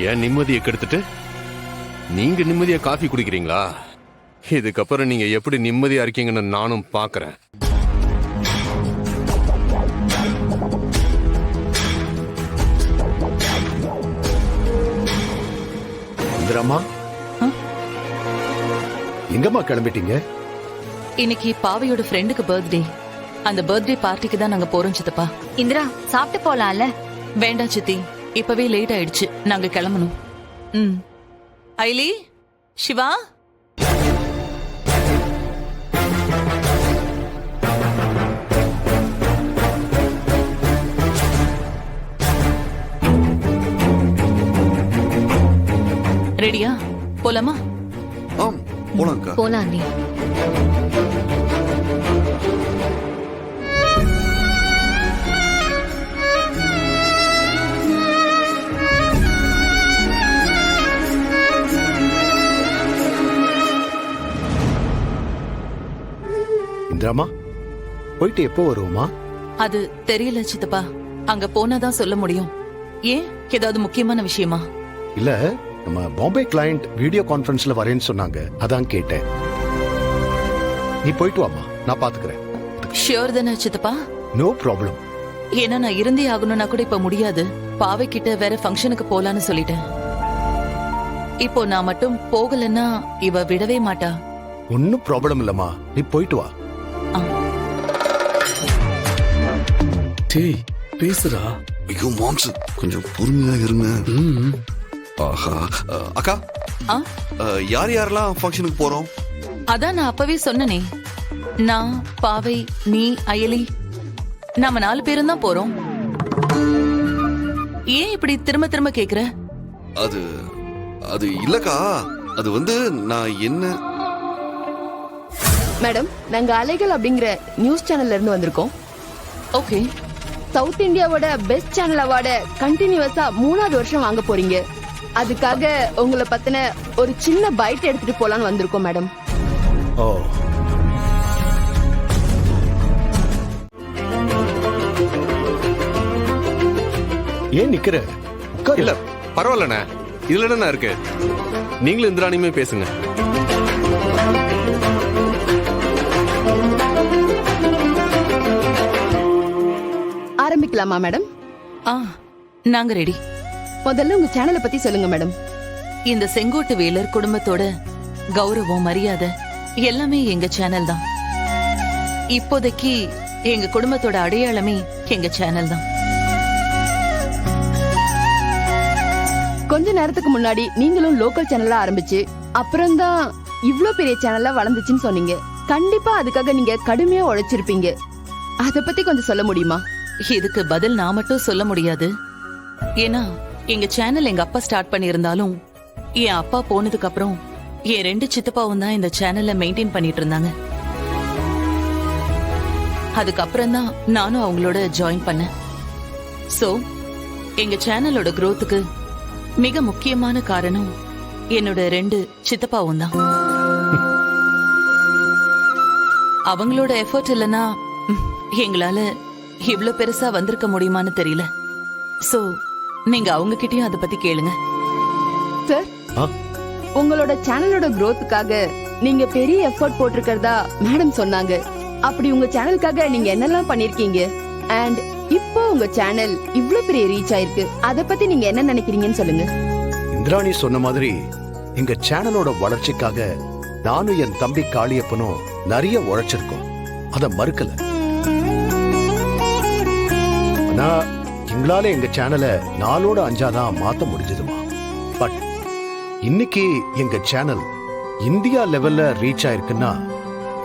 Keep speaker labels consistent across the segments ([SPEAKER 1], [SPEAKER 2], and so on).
[SPEAKER 1] ஏன் நிம்மதியை கெடுத்துட்டு நீங்க நிம்மதியா காஃபி குடிக்கிறீங்களா? இதுக்கப்புறம் நீங்க எப்படி நிம்மதியா இருக்கீங்கன்னு நானும் பாக்குறேன்.
[SPEAKER 2] இந்திராமா, எங்கம்மா கிளம்பிட்டீங்க?
[SPEAKER 3] இன்னைக்கு பாவையோட ஃப்ரெண்டுக்கு பர்த்டே. அந்த பர்த்டே பார்ட்டிக்கு தான் நாங்க போறோம் சித்தப்பா.
[SPEAKER 4] இந்திரா, சாப்பிட்டு போலாம்ல?
[SPEAKER 3] வேண்டாம் சித்தி, இப்பவே லேட் ஆயிடுச்சு, நாங்க கிளம்பணும். ஐலி, சிவா, ரெடியா? போலாமா?
[SPEAKER 5] ஆம், போலாம்க்கா.
[SPEAKER 4] போலாம் நீ.
[SPEAKER 2] இந்திராமா, போயிட்டு எப்போ வருவோமா?
[SPEAKER 3] அது தெரியல சித்தப்பா, அங்க போனாதான் சொல்ல முடியும். ஏன், ஏதாவது முக்கியமான விஷயமா?
[SPEAKER 2] இல்ல, நம்ம பாம்பே கிளையண்ட் வீடியோ கான்ஃபரன்ஸ்ல வரேன்னு சொன்னாங்க, அதான் கேட்டேன். நீ போயிட்டு வாமா, நான் பாத்துக்கிறேன்.
[SPEAKER 3] ஷியோர் தானே சித்தப்பா?
[SPEAKER 2] No problem.
[SPEAKER 3] ஏன்னா நான் இருந்தே ஆகணும்னா கூட இப்ப முடியாது. பாவை கிட்ட வேற ஃபங்க்ஷனுக்கு போலான்னு சொல்லிட்டேன். இப்போ நான் மட்டும் போகலன்னா இவ விடவே மாட்டா.
[SPEAKER 2] ஒன்னும் ப்ராப்ளம் இல்லம்மா, நீ போயிட்டு வா.
[SPEAKER 6] டேய், பேசுறா.
[SPEAKER 5] ஐயோ மாம்ஸ், கொஞ்சம் பொறுமையா இருங்க. ஆஹா, அக்கா, யார் யாரெல்லாம் ஃபங்க்ஷனுக்கு போறோம்?
[SPEAKER 3] அதான் நான் அப்பவே சொன்னனே, நான், பாவை, நீ, அயலி, நாம 4 பேரும் தான் போறோம். ஏன் இப்படி திரும்ப திரும்ப கேக்குற?
[SPEAKER 5] அது அது இல்லக்கா, அது வந்து நான் என்ன...
[SPEAKER 7] மேடம், நாங்க அலைகள் அப்படிங்கிற நியூஸ் சேனல்ல இருந்து வந்திருக்கோம்.
[SPEAKER 3] ஓகே.
[SPEAKER 7] சவுத் இந்தியாவோட பெஸ்ட் சேனல் அவார்ட கண்டினியூஸா 3வது வருஷம் வாங்க போறீங்க. அதுக்காக உங்களை பத்தின ஒரு சின்ன பைட் எடுத்துட்டு போலான்னு வந்திருக்கோம் மேடம்.
[SPEAKER 2] ஓ, ஏன் நிக்கிற? உட்காரு.
[SPEAKER 1] இல்ல பரவாயில்லண்ணே, இதுல என்ன இருக்கு? நீங்களும் இந்திராணியுமே பேசுங்க.
[SPEAKER 7] ஆரம்பிக்கலாமா மேடம்?
[SPEAKER 3] நாங்க ரெடி.
[SPEAKER 7] முதல்ல உங்க சேனலை பத்தி சொல்லுங்க மேடம்.
[SPEAKER 3] இந்த செங்கோட்டு வேலர் குடும்பத்தோட கௌரவம், மரியாதை எல்லாமே எங்க சேனல் தான். இப்போதைக்கு எங்க குடும்பத்தோட அடையாளமே எங்க சேனல் தான்.
[SPEAKER 7] கொஞ்ச நேரத்துக்கு முன்னாடி நீங்களும் லோக்கல் சேனல்ல ஆரம்பிச்சு அப்புறம்தான் இவ்ளோ பெரிய சேனல்ல வளர்ந்துச்சுன்னு சொன்னீங்க. கண்டிப்பா அதுக்காக நீங்க கடுமையா உழைச்சிருப்பீங்க. அத பத்தி கொஞ்சம் சொல்ல முடியுமா?
[SPEAKER 3] இதுக்கு பதில் நான் மட்டும் சொல்ல முடியாது. ஏன்னா எங்க சேனல் எங்க அப்பா ஸ்டார்ட் பண்ணியிருந்தாலும் என் அப்பா போனதுக்கு அப்புறம் என் 2 சித்தப்பாவும் தான் இந்த சேனல்ல மெயின்டைன் பண்ணிட்டு இருந்தாங்க. அதுக்கப்புறம் தான் நானும் அவங்களோட ஜாயின் பண்ணேன். சோ எங்க சேனலோட growthக்கு மிக முக்கியமான காரணம் என்னோட 2 சித்தப்பாவும் தான். அவங்களோட எஃபர்ட் இல்லைன்னா எங்களால இவ்ளோ பெருசா வந்திருக்க முடியுமான்னு தெரியல. சோ நீங்க அவங்க கிட்டயும் அத பத்தி கேளுங்க.
[SPEAKER 7] சார், உங்களோட சேனலோட growthக்காக நீங்க பெரிய எஃபர்ட் போட்டிருக்கிறதா மேடம் சொன்னாங்க. அப்படி உங்க சேனலுக்காக நீங்க என்னெல்லாம் பண்ணிருக்கீங்க? அண்ட் இப்போ உங்க சேனல் இவ்ளோ பெரிய ரீச் ஆயிருக்கு, அத பத்தி நீங்க என்ன நினைக்கிறீங்கன்னு சொல்லுங்க.
[SPEAKER 2] இந்திராணி சொன்ன மாதிரி எங்க சேனலோட வளர்ச்சிக்காக நானும் என் தம்பி காளியப்பனும் நிறைய உழைச்சிருக்கோம், அத மறுக்கல. ஆனா எங்களால எங்க சேனலை 4ஓட 5ஆதான் மாத்த முடிஞ்சதுமா. பட் இன்னைக்கு எங்க சேனல் இந்தியா லெவல்ல ரீச் ஆயிருக்குன்னா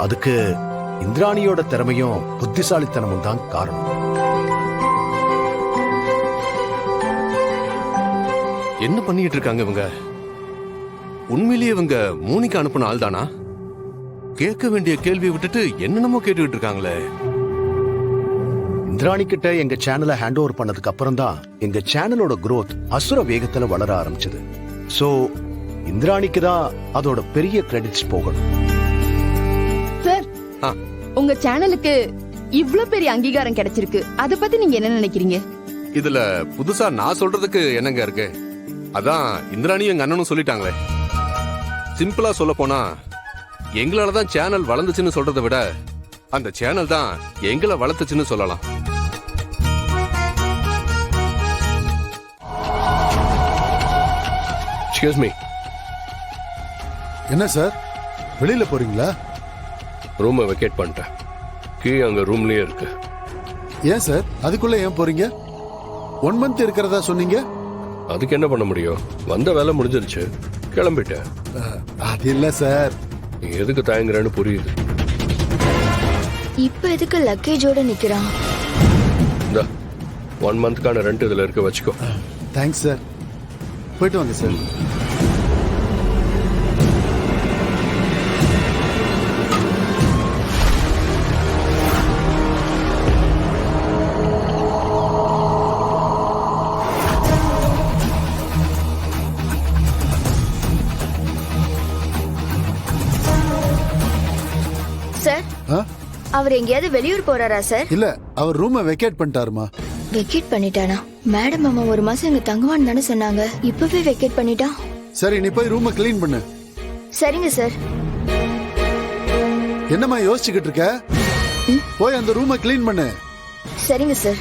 [SPEAKER 2] அதுக்கு இந்திராணியோட திறமையும் புத்திசாலித்தனமும் தான் காரணம்.
[SPEAKER 1] என்ன பண்ணிட்டு இருக்காங்க இவங்க? உண்மையிலேயே இவங்க மோனிகா அனுப்பின ஆள் தானா? கேட்க வேண்டிய கேள்வியை விட்டுட்டு என்னென்னமோ கேட்டுக்கிட்டு இருக்காங்களே.
[SPEAKER 2] இந்திராணி கிட்ட எங்க சேனலை ஹேண்ட் ஓவர் பண்ணதுக்கு அப்புறம் தான் எங்க சேனலோட growth அசுர வேகத்துல வளர ஆரம்பிச்சது. சோ இந்திராணிக்கு தான் அதோட பெரிய கிரெடிட்ஸ் போகணும்.
[SPEAKER 7] சார், உங்க சேனலுக்கு இவ்ளோ பெரிய அங்கீகாரம் கிடைச்சிருக்கு, அத பத்தி நீங்க என்ன நினைக்கிறீங்க?
[SPEAKER 1] இதுல புதுசா நான் சொல்றதுக்கு என்னங்க இருக்கு? அதான் இந்திராணியும் எங்க அண்ணனும் சொல்லிட்டாங்களே. சிம்பிளா சொல்ல போனா எங்களால தான் சேனல் வளர்ந்துச்சுன்னு சொல்றதை விட அந்த சேனல் தான் எங்களை வளர்த்துச்சுன்னு சொல்லலாம். Excuse me.
[SPEAKER 8] என்ன சார், வெளியில போறீங்களா?
[SPEAKER 6] ரூமை வெக்கேட் பண்ணிட்டேன். கீ அங்க ரூம்லயே இருக்கு.
[SPEAKER 8] ஏன் சார் அதுக்குள்ள ஏன் போறீங்க? 1 மந்த் இருக்கிறதா சொன்னீங்க.
[SPEAKER 6] அதுக்கு என்ன பண்ண முடியும்? வந்த வேலை முடிஞ்சிருச்சு, கிளம்பிட்டேன்.
[SPEAKER 8] அது இல்ல சார்.
[SPEAKER 6] நீ எதுக்கு தயங்குறேன்னு புரியுது.
[SPEAKER 4] இப்ப எதுக்கு லக்கேஜோட நிக்கிறான்?
[SPEAKER 6] இந்த 1 மந்த்க்கான ரெண்ட் இதுல இருக்க, வச்சுக்கோ.
[SPEAKER 8] Thanks sir. போயிட்டு வாங்க சார்.
[SPEAKER 4] சார்,
[SPEAKER 8] ஆ?
[SPEAKER 4] அவர் எங்கேயாவது வெளியூர் போறாரா சார்?
[SPEAKER 8] இல்ல, அவர் ரூமை வெக்கேட் பண்ணிட்டாருமா.
[SPEAKER 4] வெக்கேட் பண்ணிட்டானா? மேடம் அம்மா 1 மாசம் இங்க தங்குவான்னு தானே சொன்னாங்க. இப்பவே வெக்கேட் பண்ணிட்டான்.
[SPEAKER 8] சரி, நீ போய் ரூமை கிளீன் பண்ணு.
[SPEAKER 4] சரிங்க சார்.
[SPEAKER 8] என்னம்மா யோசிச்சுக்கிட்டு இருக்க? போய் அந்த ரூமை கிளீன் பண்ணு.
[SPEAKER 4] சரிங்க சார்.